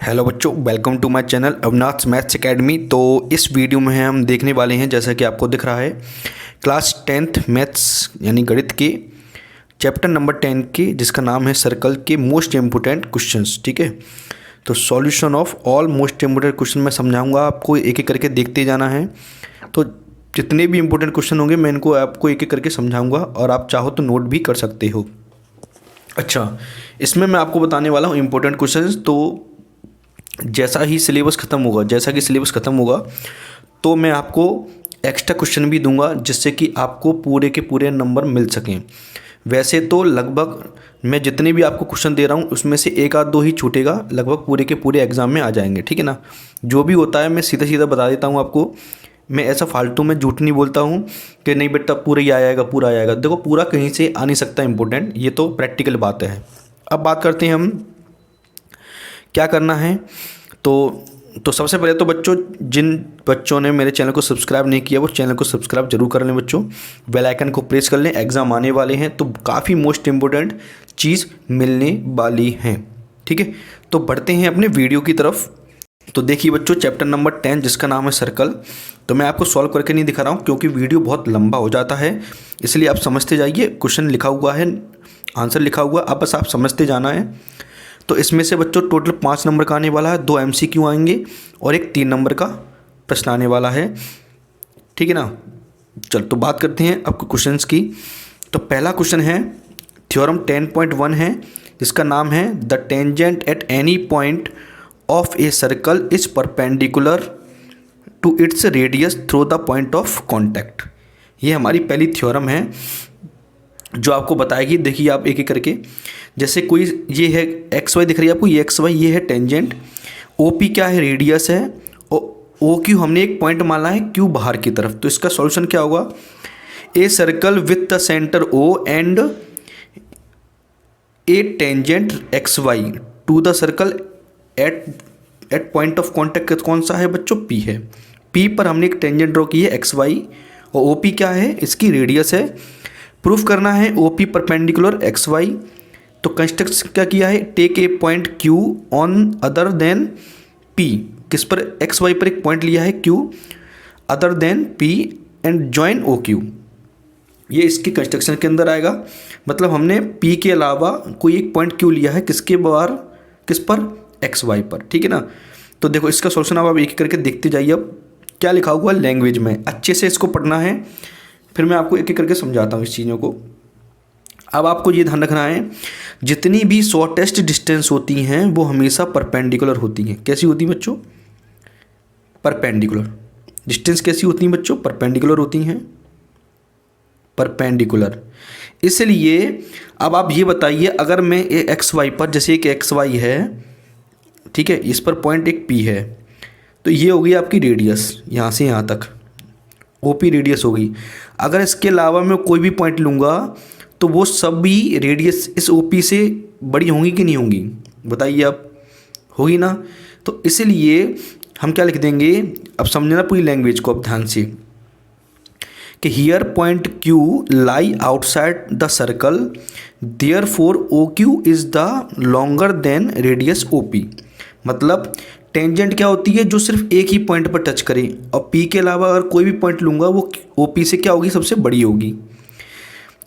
Hello बच्चों, welcome to my channel Avinash maths academy. तो इस वीडियो में हम देखने वाले हैं, जैसा कि आपको दिख रहा है, क्लास 10th मैथ्स यानी गणित के चैप्टर नंबर 10 के, जिसका नाम है सर्कल के मोस्ट इम्पोर्टेंट क्वेश्चंस। ठीक है, तो solution of all most important question मैं समझाऊंगा आपको, एक एक करके देखते जाना है। तो जितने भी इंपॉर्टेंट क्वेश्चन होंगे मैं इनको आपको एक एक करके समझाऊंगा, और आप चाहो तो नोट भी कर सकते हो। अच्छा, इसमें मैं आपको बताने वाला हूँ इंपॉर्टेंट क्वेश्चंस। तो जैसा कि सिलेबस ख़त्म होगा तो मैं आपको एक्स्ट्रा क्वेश्चन भी दूंगा, जिससे कि आपको पूरे के पूरे नंबर मिल सकें। वैसे तो लगभग मैं जितने भी आपको क्वेश्चन दे रहा हूँ उसमें से एक आध दो ही छूटेगा, लगभग पूरे के पूरे एग्जाम में आ जाएंगे। ठीक है ना, जो भी होता है मैं सीधा सीधा बता देता हूँ आपको। मैं ऐसा फालतू में झूठ नहीं बोलता हूँ कि नहीं बेटा पूरा ही आएगा, पूरा आएगा। देखो, पूरा कहीं से आ नहीं सकता इम्पोर्टेंट, ये तो प्रैक्टिकल बात है। अब बात करते हैं हम क्या करना है। तो सबसे पहले तो बच्चों, जिन बच्चों ने मेरे चैनल को सब्सक्राइब नहीं किया वो चैनल को सब्सक्राइब जरूर कर लें बच्चों, बेल आइकन को प्रेस कर लें। एग्ज़ाम आने वाले हैं तो काफ़ी मोस्ट इम्पोर्टेंट चीज़ मिलने वाली है। ठीक है, तो बढ़ते हैं अपने वीडियो की तरफ। तो देखिए बच्चों, चैप्टर नंबर 10 जिसका नाम है सर्कल, तो मैं आपको सॉल्व करके नहीं दिखा रहा हूँ क्योंकि वीडियो बहुत लंबा हो जाता है, इसलिए आप समझते जाइए। क्वेश्चन लिखा हुआ है, आंसर लिखा हुआ, अब बस आप समझते जाना है। तो इसमें से बच्चों टोटल 5 नंबर का आने वाला है, 2 MCQ आएंगे और एक 3 नंबर का प्रश्न आने वाला है। ठीक है ना, चल तो बात करते हैं आपको क्वेश्चंस की। तो पहला क्वेश्चन है, थ्योरम 10.1 है, जिसका नाम है the tangent at any point of a circle is perpendicular to its radius through the point of contact. ये हमारी पहली थ्योरम है जो आपको बताएगी। देखिए आप एक एक करके, जैसे कोई ये है XY दिख रही है आपको, ये XY, ये है टेंजेंट, OP क्या है, रेडियस है, और OQ हमने एक पॉइंट माना है Q बाहर की तरफ। तो इसका सॉल्यूशन क्या होगा, a circle with the centre O and a tangent XY to the circle at point of contact कौन सा है बच्चों, P है। P पर हमने एक टेंजेंट ड्रॉ की है XY, और OP क्या है, इसकी रेडियस है। प्रूफ करना है OP परपेंडिकुलर XY। तो कंस्ट्रक्ट क्या किया है, take a point Q on other than P, किस पर, XY पर एक पॉइंट लिया है Q other than P and join OQ। ये इसकी कंस्ट्रक्शन के अंदर आएगा, मतलब हमने P के अलावा कोई एक पॉइंट Q लिया है, किसके बाहर, किस पर, XY पर। ठीक है ना, तो देखो इसका सॉल्यूशन अब आप एक करके देखते जाइए। अब क्या लिखा हुआ लैंग्वेज में, अच्छे से इसको पढ़ना है, फिर मैं आपको एक एक करके समझाता हूँ इस चीज़ों को। अब आपको ये ध्यान रखना है, जितनी भी शॉर्टेस्ट डिस्टेंस होती हैं वो हमेशा परपेंडिकुलर होती हैं। कैसी होती हैं बच्चों, परपेंडिकुलर। डिस्टेंस कैसी होती हैं बच्चों, परपेंडिकुलर होती हैं, परपेंडिकुलर। इसलिए अब आप ये बताइए, अगर मैं XY पर, जैसे एक XY है, ठीक है, इस पर पॉइंट एक P है, तो ये होगी आपकी रेडियस, यहाँ से यहाँ तक OP रेडियस होगी। अगर इसके अलावा मैं कोई भी पॉइंट लूँगा तो वो सभी रेडियस इस OP से बड़ी होंगी कि नहीं होंगी, बताइए आप, होगी ना। तो इसलिए हम क्या लिख देंगे, अब समझना पूरी लैंग्वेज को अब ध्यान से, कि here point Q lie outside the circle, therefore OQ is the longer than radius OP। मतलब टेंजेंट क्या होती है, जो सिर्फ एक ही पॉइंट पर टच करे, और P के अलावा अगर कोई भी पॉइंट लूँगा वो OP से क्या होगी, सबसे बड़ी होगी।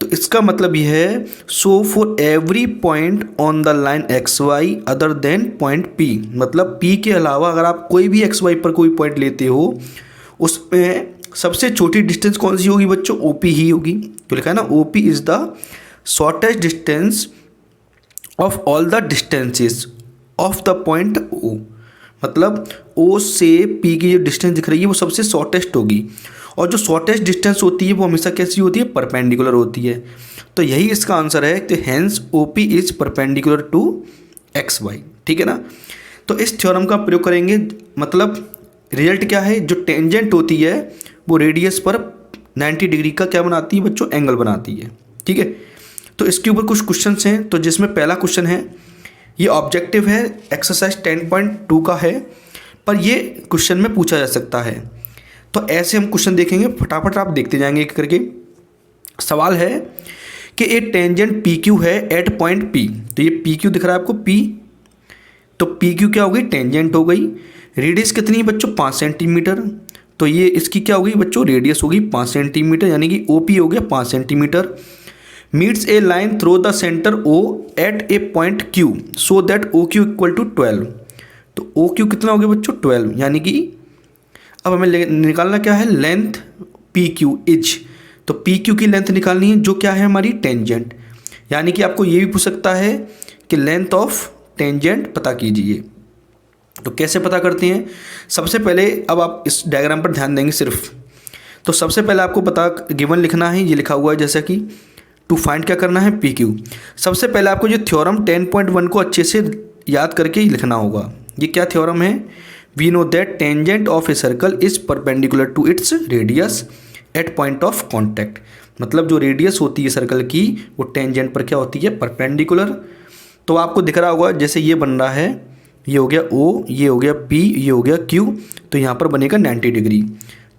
तो इसका मतलब यह है, so for every point on the line XY other than point P, मतलब P के अलावा अगर आप कोई भी XY पर कोई पॉइंट लेते हो, उसमें सबसे छोटी डिस्टेंस कौन सी होगी बच्चों, OP ही होगी। तो लिखा है ना, OP is the shortest distance of all the distances of the point O। मतलब O से P की जो डिस्टेंस दिख रही है वो सबसे शॉर्टेस्ट होगी, और जो शॉर्टेस्ट डिस्टेंस होती है वो हमेशा कैसी होती है, परपेंडिकुलर होती है। तो यही इसका आंसर है, तो hence OP is perpendicular to XY। ठीक है ना, तो इस थ्योरम का प्रयोग करेंगे, मतलब रिजल्ट क्या है, जो टेंजेंट होती है वो रेडियस पर 90 डिग्री का क्या बनाती है बच्चों, एंगल बनाती है। ठीक है, तो इसके ऊपर कुछ क्वेश्चन हैं। तो जिसमें पहला क्वेश्चन है, ये ऑब्जेक्टिव है, एक्सरसाइज 10.2 का है, पर ये क्वेश्चन में पूछा जा सकता है। तो ऐसे हम क्वेश्चन देखेंगे, फटाफट आप देखते जाएंगे एक करके। सवाल है कि ए टेंजेंट PQ है एट पॉइंट P, तो ये PQ दिख रहा है आपको P, तो पी क्यू क्या हो गई, टेंजेंट हो गई। रेडियस कितनी है बच्चों, 5 सेंटीमीटर, तो ये इसकी क्या हो गई बच्चों, रेडियस हो गई 5 सेंटीमीटर, यानी कि ओ पी हो गया 5 centimetre. Meets a line through the centre O at a point Q so that O Q equal to 12। तो ओ क्यू कितना हो गया बच्चों, 12, यानी कि अब हमें निकालना क्या है, लेंथ पी क्यू इज, तो पी क्यू की लेंथ निकालनी है जो क्या है हमारी टेंजेंट, यानी कि आपको ये भी पूछ सकता है कि लेंथ ऑफ टेंजेंट पता कीजिए। तो कैसे पता करते हैं, सबसे पहले अब आप इस डायग्राम पर ध्यान देंगे सिर्फ। तो सबसे पहले आपको पता गिवन लिखना है, ये लिखा हुआ है जैसा कि टू फाइंड क्या करना है, पी क्यू। सबसे पहले आपको जो थ्योरम 10.1 को अच्छे से याद करके लिखना होगा। ये क्या थ्योरम है, we know that tangent of a circle is perpendicular to its radius at point of contact. मतलब जो रेडियस होती है सर्कल की वो टेंजेंट पर क्या होती है, परपेंडिकुलर। तो आपको दिख रहा होगा जैसे ये बन रहा है, ये हो गया O, ये हो गया P, ये हो गया Q, तो यहाँ पर बनेगा 90 डिग्री।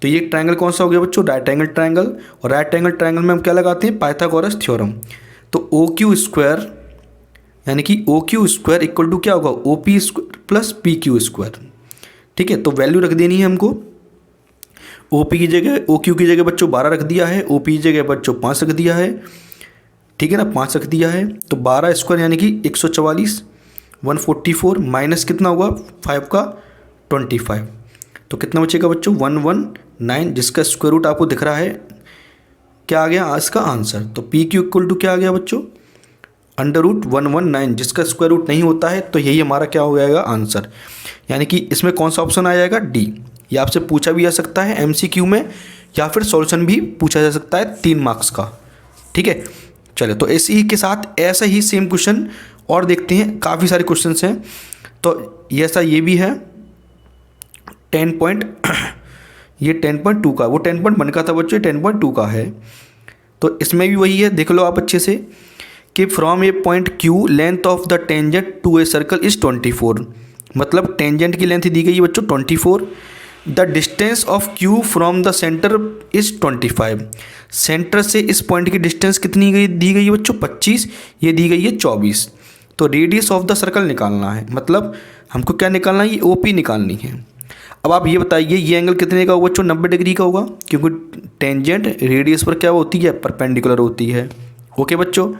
तो ये ट्रायंगल कौन सा हो गया बच्चों, राइट एंगल ट्रायंगल। और राइट एंगल ट्रायंगल में हम क्या लगाते हैं, पाइथागोरस थ्योरम। तो ओ क्यू स्क्वायर यानी कि O Q square equal to क्या होगा, O P square plus P Q square. ठीक है, तो वैल्यू रख देनी है हमको। ओ पी की जगह, ओ क्यू की जगह बच्चों 12 रख दिया है, ओ पी की जगह बच्चों 5 रख दिया है। ठीक है ना, 5 रख दिया है, तो 12 स्क्वायर यानी कि 144, 144 माइनस कितना होगा 5 का 25, तो कितना बचेगा बच्चों 119, जिसका स्क्वायर रूट आपको दिख रहा है क्या आ गया इसका आंसर। तो पी क्यू इक्वल टू क्या आ गया बच्चों, √119, जिसका स्क्वायर रूट नहीं होता है, तो यही हमारा क्या हो जाएगा आंसर। यानी कि इसमें कौन सा ऑप्शन आ जाएगा, डी। ये आपसे पूछा भी जा सकता है एमसीक्यू में, या फिर सॉल्यूशन भी पूछा जा सकता है 3 मार्क्स का। ठीक है, चलो तो इसी के साथ ऐसा ही सेम क्वेश्चन और देखते हैं, काफ़ी सारे क्वेश्चंस हैं। तो ये भी है 10.2 का, वो 10.1 का था बच्चों, 10.2 का है। तो इसमें भी वही है, देख लो आप अच्छे से कि from a point Q length of the tangent to a circle is 24। मतलब टेंजेंट की लेंथ दी गई है बच्चों 24। The distance of Q from the centre is 25। Centre से इस पॉइंट की डिस्टेंस कितनी दी गई है बच्चों 25, ये दी गई है 24। तो रेडियस ऑफ द सर्कल निकालना है, मतलब हमको क्या निकालना है, ये ओ पी निकालनी है। अब आप ये बताइए ये एंगल कितने का होगा बच्चों, 90 डिग्री का होगा, क्योंकि टेंजेंट रेडियस पर क्या होती है, परपेंडिकुलर होती है। ओके बच्चों,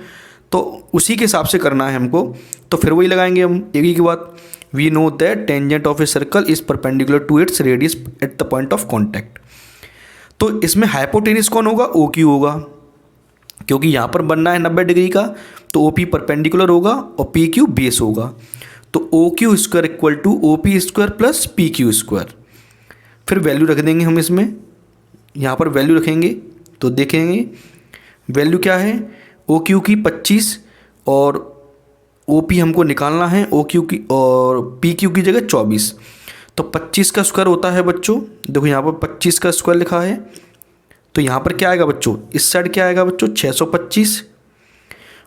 तो उसी के हिसाब से करना है हमको। तो फिर वही लगाएंगे हम एक ही की बात, we know that tangent of a circle is perpendicular to its radius at the point of contact. तो इसमें हाइपोटेनस कौन होगा, ओ क्यू होगा, क्योंकि यहाँ पर बनना है 90 डिग्री का, तो ओ पी परपेंडिकुलर होगा और पी क्यू बेस होगा। तो O Q square equal to O P square plus P Q square. फिर वैल्यू रख देंगे हम इसमें, यहाँ पर वैल्यू रखेंगे तो देखेंगे वैल्यू क्या है, ओ क्यू की 25 और ओ पी हमको निकालना है, ओ क्यू की और पी क्यू की जगह 24। तो 25 का स्क्वायर होता है बच्चों, देखो यहाँ पर 25 का स्क्वायर लिखा है, तो यहाँ पर क्या आएगा बच्चों, इस साइड क्या आएगा बच्चों 625,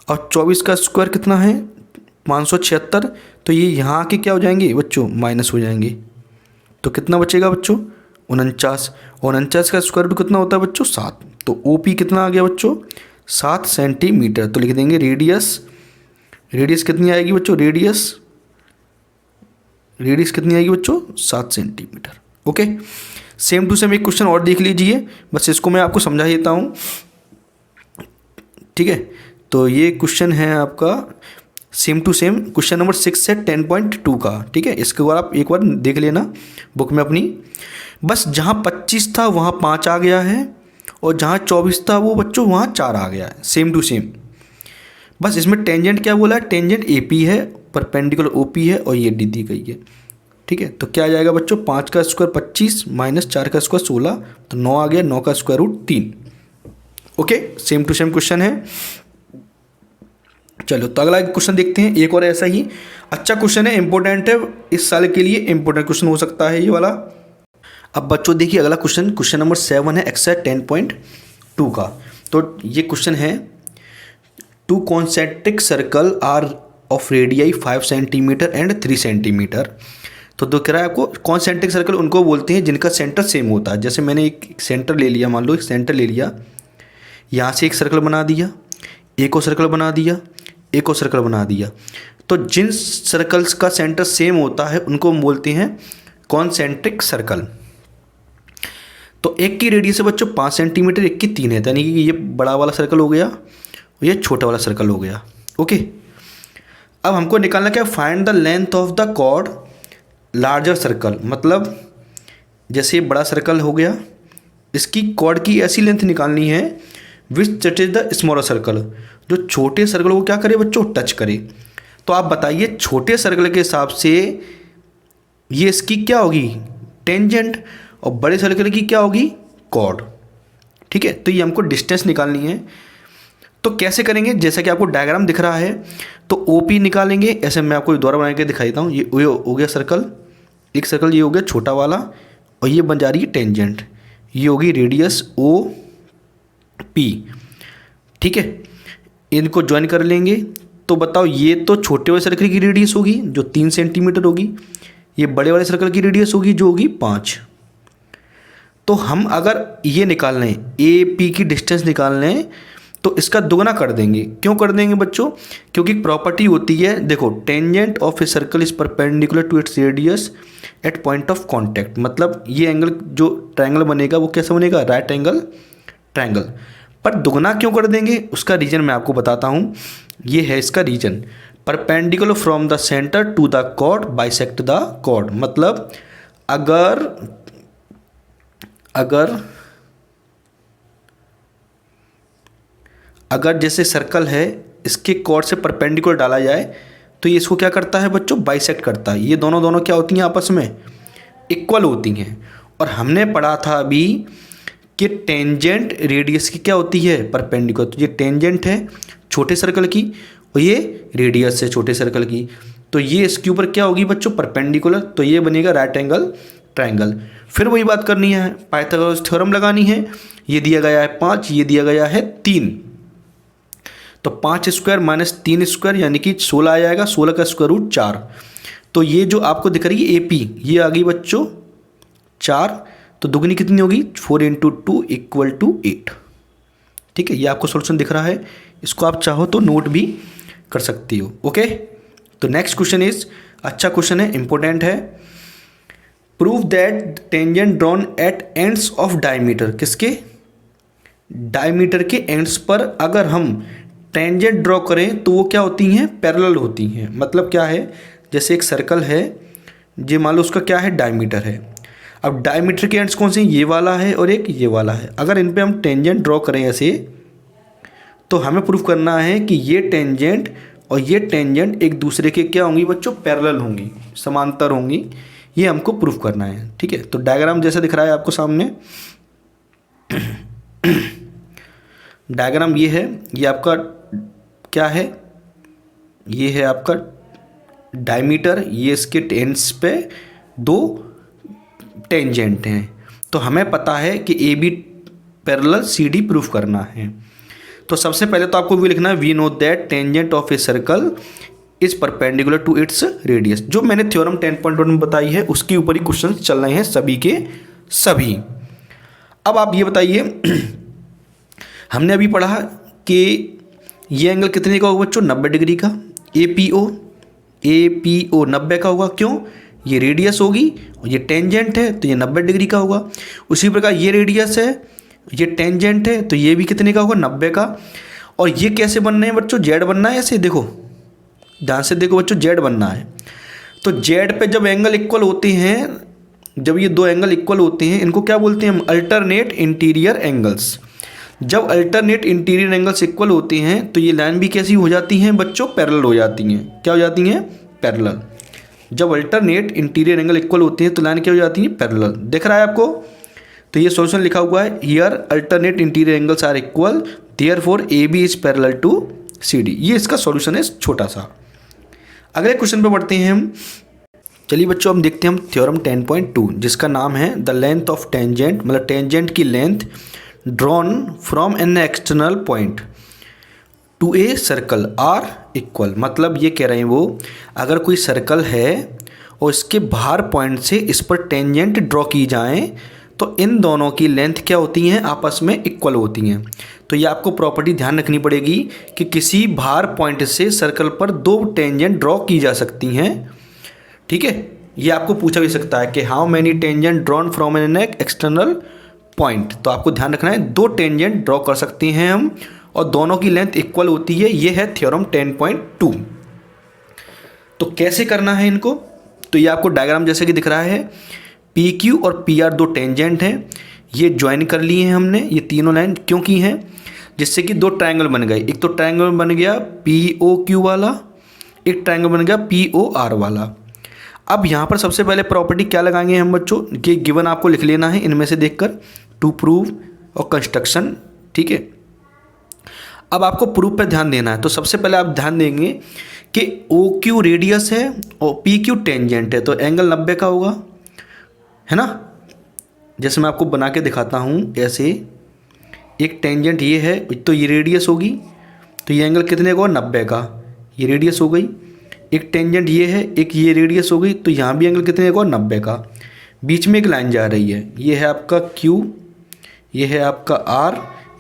और 24 का स्क्वायर कितना है 576। तो ये यहाँ आके क्या हो जाएंगे बच्चों, माइनस हो जाएंगे। तो कितना बचेगा बच्चों 49, और 49 का स्क्वायर रूट कितना होता है बच्चों 7। तो ओ पी कितना आ गया बच्चों 7 सेंटीमीटर। तो लिख देंगे रेडियस कितनी आएगी बच्चों, रेडियस कितनी आएगी बच्चों 7 centimetre. Okay, same to same एक क्वेश्चन और देख लीजिए, बस इसको मैं आपको समझा देता हूँ। ठीक है, तो ये क्वेश्चन है आपका same to same question number 6 है 10.2 का। ठीक है, इसके बाद आप एक बार देख लेना बुक में अपनी। बस जहाँ 25 था वहाँ 5 आ गया है, और जहाँ 24 था वो बच्चों वहाँ 4 आ गया है, सेम टू सेम। बस इसमें टेंजेंट क्या बोला है, टेंजेंट ए पी है, परपेंडिकुलर ओ पी है, और ये डी दी गई है। ठीक है, तो क्या आ जाएगा बच्चों 5 का स्क्वायर 25 माइनस 4 का स्क्वायर 16, तो 9 आ गया, 9 का square root 3। Okay, same to same question है। चलो तो अगला क्वेश्चन देखते हैं, एक और ऐसा ही अच्छा क्वेश्चन है, इंपॉर्टेंट है, इस साल के लिए इंपॉर्टेंट क्वेश्चन हो सकता है ये वाला। अब बच्चों देखिए अगला क्वेश्चन नंबर 7 है एक्सरसाइज 10.2 का। तो ये क्वेश्चन है, 2 concentric circle are of radii 5 centimetre and 3 centimetre. तो दिख रहा है आपको, कॉन्सेंट्रिक सर्कल उनको बोलते हैं जिनका सेंटर सेम होता है। जैसे मैंने एक सेंटर ले लिया, मान लो एक सेंटर ले लिया, यहाँ से एक सर्कल बना दिया, एक और सर्कल बना दिया, एक और सर्कल बना दिया। तो जिन सर्कल्स का सेंटर सेम होता है उनको हम बोलते हैं कॉन्सेंट्रिक सर्कल। तो एक की रेडियस है बच्चों 5 सेंटीमीटर, एक की 3 है, यानी कि ये बड़ा वाला सर्कल हो गया, ये छोटा वाला सर्कल हो गया। ओके, अब हमको निकालना क्या, find the length of the chord larger circle. मतलब जैसे बड़ा सर्कल हो गया, इसकी कॉर्ड की ऐसी लेंथ निकालनी है विच टचेज द स्मॉलर सर्कल, जो छोटे सर्कल को क्या करे बच्चों, टच करे। तो आप बताइए छोटे सर्कल के हिसाब से ये इसकी क्या होगी, टेंजेंट, और बड़े सर्कल की क्या होगी, कॉर्ड। ठीक है, तो ये हमको डिस्टेंस निकालनी है। तो कैसे करेंगे, जैसा कि आपको डायग्राम दिख रहा है, तो OP निकालेंगे। ऐसे मैं आपको द्वारा बना के दिखा देता हूँ। ये हो गया सर्कल, एक सर्कल ये हो गया छोटा वाला, और ये बन जा रही है टेंजेंट, ये होगी रेडियस OP। ठीक है, इनको ज्वाइन कर लेंगे। तो बताओ, ये तो छोटे वाले सर्कल की रेडियस होगी जो 3 सेंटीमीटर होगी, ये बड़े वाले सर्कल की रेडियस होगी जो होगी 5। तो हम अगर ये निकाल लें, AP की डिस्टेंस निकाल लें, तो इसका दुगना कर देंगे। क्यों कर देंगे बच्चों, क्योंकि एक प्रॉपर्टी होती है, देखो, tangent of a circle is perpendicular to its radius at point of contact. मतलब ये एंगल जो ट्रायंगल बनेगा वो कैसा बनेगा, राइट एंगल ट्रायंगल। पर दुगना क्यों कर देंगे, उसका रीजन मैं आपको बताता हूँ। ये है इसका reason, perpendicular from the centre to the chord bisect the chord. मतलब अगर जैसे सर्कल है, इसके कॉर्ड से परपेंडिकुलर डाला जाए तो ये इसको क्या करता है बच्चों, बाइसेक्ट करता है। ये दोनों क्या होती हैं, आपस में इक्वल होती हैं। और हमने पढ़ा था अभी कि टेंजेंट रेडियस की क्या होती है, परपेंडिकुलर। तो ये टेंजेंट है छोटे सर्कल की, और ये रेडियस है छोटे सर्कल की, तो ये इसके ऊपर क्या होगी बच्चों, परपेंडिकुलर। तो ये बनेगा राइट एंगल ट्रायंगल। फिर वही बात करनी है, पाइथागोरस थ्योरम लगानी है। ये दिया गया है 5, ये दिया गया है 3, तो 5 स्क्वायर माइनस 3 स्क्वायर यानी कि 16 आ जाएगा, 16 का स्क्वायर रूट 4। तो ये जो आपको दिख रही है AP, ये आ गई बच्चों 4, तो दुगनी कितनी होगी, 4 × 2 = 8। ठीक है, ये आपको सोल्यूशन दिख रहा है, इसको आप चाहो तो नोट भी कर सकती हो। ओके, तो नेक्स्ट क्वेश्चन इज, अच्छा क्वेश्चन है, इंपॉर्टेंट है। Prove that tangent drawn at ends of diameter, किसके, डायमीटर के एंड्स पर अगर हम टेंजेंट ड्रॉ करें तो वो क्या होती हैं, पैरेलल होती हैं। मतलब क्या है, जैसे एक सर्कल है, ये मान लो उसका क्या है, डायमीटर है। अब डायमीटर के एंड्स कौन से हैं, ये वाला है और एक ये वाला है। अगर इन पे हम टेंजेंट ड्रॉ करें ऐसे, तो हमें प्रूफ करना है कि ये टेंजेंट और ये टेंजेंट एक दूसरे के क्या होंगी बच्चों, पैरेलल होंगी, समांतर होंगी। ये हमको प्रूफ करना है। ठीक है, तो डायग्राम जैसा दिख रहा है आपको सामने, डायग्राम ये है, ये आपका क्या है, ये है आपका डायमीटर, ये इसके एंड्स पे 2 टेंजेंट हैं। तो हमें पता है कि AB पैरेलल CD प्रूफ करना है। तो सबसे पहले तो आपको भी लिखना है, we know that tangent of a circle is perpendicular to its radius. जो मैंने थ्योरम 10.1 में बताई है उसके ऊपर ही क्वेश्चन चल रहे हैं सभी के सभी। अब आप ये बताइए, हमने अभी पढ़ा कि ये एंगल कितने का होगा बच्चों, 90 डिग्री का। APO 90 का होगा, क्यों, ये रेडियस होगी और ये टेंजेंट है तो ये 90 डिग्री का होगा। उसी प्रकार ये रेडियस है, ये टेंजेंट है, तो ये भी कितने का होगा, 90 का। और ये कैसे बनना है बच्चों, जेड बनना है। ऐसे देखो, ध्यान से देखो बच्चों, जेड बनना है। तो जेड पे जब एंगल इक्वल होते हैं, जब ये 2 एंगल इक्वल होते हैं, इनको क्या बोलते हैं हम, अल्टरनेट इंटीरियर एंगल्स। जब अल्टरनेट इंटीरियर एंगल्स इक्वल होते हैं तो ये लाइन भी कैसी हो जाती हैं बच्चों, पैरेलल हो जाती हैं। क्या हो जाती हैं, पैरेलल। जब अल्टरनेट इंटीरियर एंगल इक्वल होते हैं तो लाइन क्या हो जाती है, पैरेलल। दिख रहा है आपको, तो ये सॉल्यूशन लिखा हुआ है, here alternate interior angles are equal, therefore AB is parallel to CD। ये इसका सॉल्यूशन है छोटा सा। अगले क्वेश्चन पे बढ़ते हैं हम। चलिए बच्चों, हम देखते हैं हम थ्योरम 10.2, जिसका नाम है द लेंथ ऑफ टेंजेंट, मतलब टेंजेंट की length drawn from an external point to a circle are equal. मतलब ये कह रहे हैं वो, अगर कोई सर्कल है और इसके बाहर पॉइंट से इस पर टेंजेंट ड्रॉ की जाए तो इन दोनों की लेंथ क्या होती हैं, आपस में इक्वल होती हैं। तो ये आपको प्रॉपर्टी ध्यान रखनी पड़ेगी कि किसी भार पॉइंट से सर्कल पर दो टेंजेंट ड्रॉ की जा सकती हैं। ठीक है, ये आपको पूछा भी सकता है कि how many tangent drawn from an external point. तो आपको ध्यान रखना है दो टेंजेंट ड्रॉ कर सकते हैं हम और दोनों की लेंथ इक्वल होती है। ये है थ्योरम 10.2। तो कैसे करना है इनको, तो ये आपको डायग्राम जैसे कि दिख रहा है, पी क्यू और पी आर दो टेंजेंट हैं, ये ज्वाइन कर लिए हैं हमने। ये तीनों लाइन क्यों की हैं, जिससे कि दो ट्रायंगल बन गए। एक तो ट्रायंगल बन गया पी ओ क्यू वाला, एक ट्रायंगल बन गया पी ओ आर वाला। अब यहाँ पर सबसे पहले प्रॉपर्टी क्या लगाएंगे हम बच्चों, कि गिवन आपको लिख लेना है इनमें से देखकर, टू प्रूव और कंस्ट्रक्शन। ठीक है, अब आपको प्रूफ पर ध्यान देना है। तो सबसे पहले आप ध्यान देंगे कि ओ क्यू रेडियस है और पी क्यू टेंजेंट है, तो एंगल 90 का होगा, है ना। जैसे मैं आपको बना के दिखाता हूँ, ऐसे एक टेंजेंट ये है, तो ये रेडियस होगी, तो ये एंगल कितने का होगा, 90 का, ये रेडियस हो गई। एक टेंजेंट ये है, एक ये रेडियस हो गई, तो यहाँ भी एंगल कितने का, 90 का। बीच में एक लाइन जा रही है, ये है आपका Q, ये है आपका R,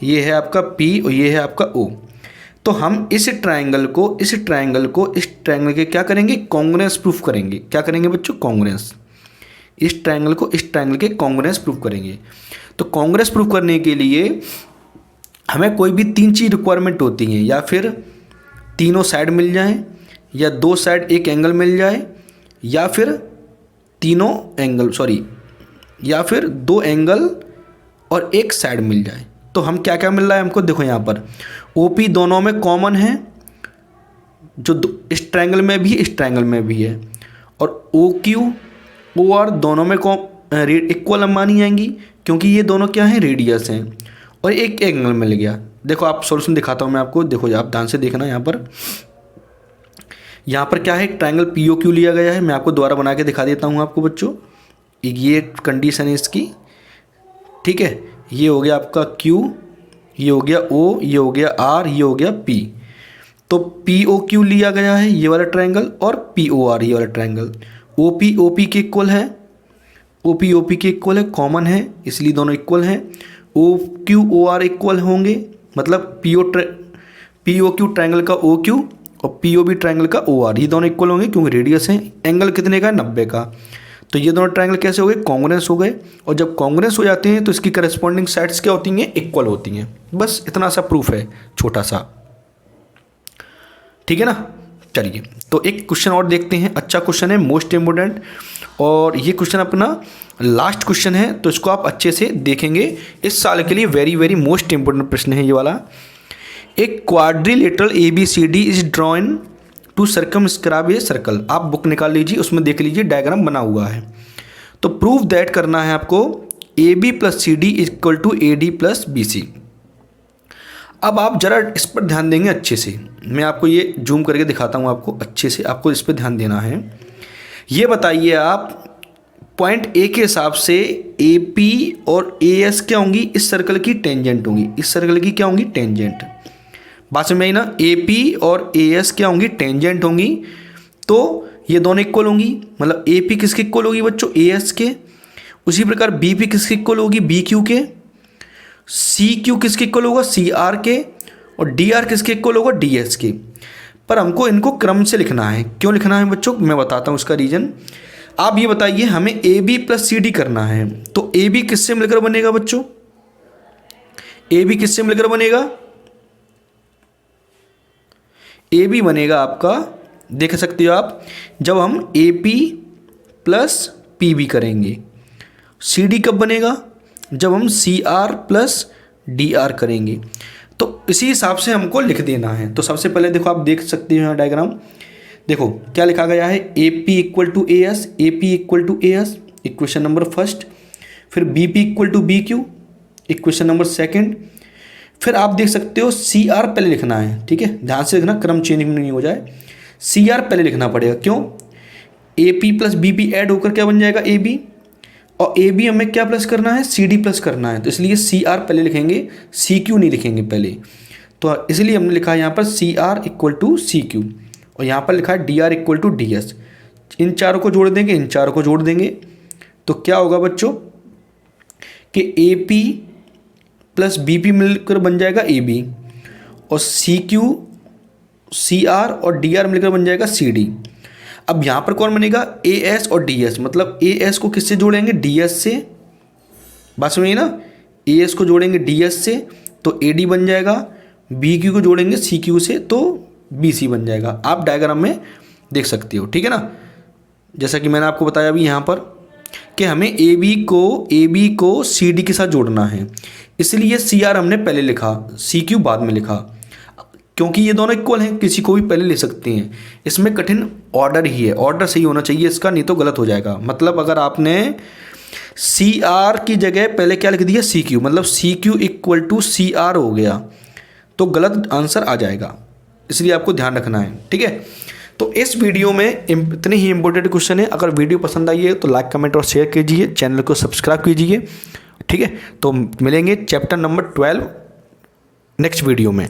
ये है आपका P और ये है आपका O। तो हम इस ट्रायंगल को के क्या करेंगे, कॉन्ग्रुएंस प्रूफ करेंगे। क्या करेंगे बच्चों, कॉन्ग्रुएंस। इस ट्रायंगल को इस ट्रायंगल के कॉन्ग्रुएंस प्रूफ करेंगे। तो कॉन्ग्रुएंस प्रूफ करने के लिए हमें कोई भी तीन चीज़ रिक्वायरमेंट होती हैं, या फिर तीनों साइड मिल जाएं, या दो साइड एक एंगल मिल जाए, या फिर या फिर दो एंगल और एक साइड मिल जाए। तो हम क्या क्या मिल रहा है हमको, देखो यहाँ पर OP दोनों में कॉमन है, जो इस ट्रायंगल में भी इस ट्रायंगल में भी है, और OQ OR दोनों में इक्वल मानी जाएंगी, क्योंकि ये दोनों क्या हैं, रेडियस हैं, और एक एंगल मिल गया। देखो आप सॉल्यूशन दिखाता हूँ मैं आपको, देखो आप ध्यान से देखना। यहाँ पर क्या है, ट्रायंगल POQ लिया गया है। मैं आपको दोबारा बना के दिखा देता हूँ आपको बच्चों, ये कंडीशन है इसकी। ठीक है, ये हो गया आपका Q, ये हो गया O, ये हो गया R, ये हो गया P। तो POQ लिया गया है ये वाला ट्रायंगल, और POR ये वाला ट्रायंगल। OP के इक्वल है, OP के इक्वल है, कॉमन है, इसलिए दोनों इक्वल हैं। OQ OR इक्वल होंगे, मतलब POQ ट्रायंगल का OQ और POB ट्रायंगल का OR, ये दोनों इक्वल होंगे क्योंकि रेडियस हैं। एंगल कितने का, 90 का। तो ये दोनों ट्रायंगल कैसे हो गए, कॉन्ग्रुएंस हो गए। और जब कॉन्ग्रुएंस हो जाते हैं तो इसकी करस्पॉन्डिंग साइड्स क्या होती हैं, इक्वल होती हैं। बस इतना सा प्रूफ है, छोटा सा। ठीक है ना। चलिए, तो एक क्वेश्चन और देखते हैं। अच्छा क्वेश्चन है, मोस्ट इम्पोर्टेंट, और ये क्वेश्चन अपना लास्ट क्वेश्चन है, तो इसको आप अच्छे से देखेंगे। इस साल के लिए वेरी वेरी मोस्ट इम्पोर्टेंट प्रश्न है ये वाला। एक quadrilateral ABCD is drawn to circumscribe a circle. आप बुक निकाल लीजिए, उसमें देख लीजिए डायग्राम बना हुआ है। तो प्रूफ दैट करना है आपको AB + CD = AD + BC। अब आप जरा इस पर ध्यान देंगे अच्छे से, मैं आपको ये जूम करके दिखाता हूँ आपको अच्छे से, आपको इस पर ध्यान देना है। ये बताइए आप, पॉइंट A के हिसाब से AP और AS क्या होंगी, इस सर्कल की टेंजेंट होंगी। इस सर्कल की क्या होंगी, टेंजेंट। बात समझ में आई ना। AP और AS क्या होंगी, टेंजेंट होंगी। तो ये दोनों इक्वल होंगी, मतलब AP किसके इक्वल होगी बच्चों, AS के। उसी प्रकार BP किसके इक्वल होगी, BQ के। CQ किसके इक्वल होगा, CR के। और DR किसके इक्वल होगा, DS के। पर हमको इनको क्रम से लिखना है। क्यों लिखना है बच्चों, मैं बताता हूँ उसका रीज़न। आप ये बताइए, हमें AB + CD करना है, तो AB किससे मिलकर बनेगा बच्चों, AB किससे मिलकर बनेगा, AB बनेगा आपका, देख सकते हो आप, जब हम AP + PB करेंगे। CD कब बनेगा, जब हम CR + DR करेंगे। तो इसी हिसाब से हमको लिख देना है। तो सबसे पहले देखो, आप देख सकते हो यहाँ डायग्राम, देखो क्या लिखा गया है, AP = AS, AP = AS, equation number first. फिर BP = BQ, equation number second. फिर आप देख सकते हो CR पहले लिखना है, ठीक है, ध्यान से लिखना, क्रम चेंज नहीं हो जाए। CR पहले लिखना पड़ेगा, क्यों, AP + BB ऐड होकर क्या बन जाएगा, AB, और AB हमें क्या प्लस करना है, CD प्लस करना है, तो इसलिए CR पहले लिखेंगे, CQ नहीं लिखेंगे पहले। तो इसलिए हमने लिखा है यहाँ पर CR = CQ, और यहाँ पर लिखा है DR = DS। इन चारों को जोड़ देंगे, इन चारों को जोड़ देंगे, तो क्या होगा बच्चों, कि A P plus B P मिलकर बन जाएगा ए बी, और सी क्यू सी आर और डी आर मिलकर बन जाएगा सी डी। अब यहाँ पर कौन बनेगा, ए एस और डी एस, मतलब ए एस को किससे जोड़ेंगे, डी एस से, बात समझिए ना, ए एस को जोड़ेंगे डी एस से तो ए डी बन जाएगा, बी क्यू को जोड़ेंगे सी क्यू से तो बी सी बन जाएगा। आप डायग्राम में देख सकते हो, ठीक है ना। जैसा कि मैंने आपको बताया अभी यहाँ पर कि हमें ए बी को सी डी के साथ जोड़ना है, इसलिए सी आर हमने पहले लिखा, सी क्यू बाद में लिखा, क्योंकि ये दोनों इक्वल हैं, किसी को भी पहले ले सकते हैं। इसमें कठिन ऑर्डर ही है, ऑर्डर सही होना चाहिए इसका, नहीं तो गलत हो जाएगा। मतलब अगर आपने सी आर की जगह पहले क्या लिख दिया, सी क्यू, मतलब C Q equal to C R हो गया तो गलत आंसर आ जाएगा, इसलिए आपको ध्यान रखना है, ठीक है। तो इस वीडियो में इतने ही इंपॉर्टेंट क्वेश्चन है। अगर वीडियो पसंद आई है तो लाइक कमेंट और शेयर कीजिए, चैनल को सब्सक्राइब कीजिए, ठीक है। तो मिलेंगे चैप्टर नंबर 12 नेक्स्ट वीडियो में।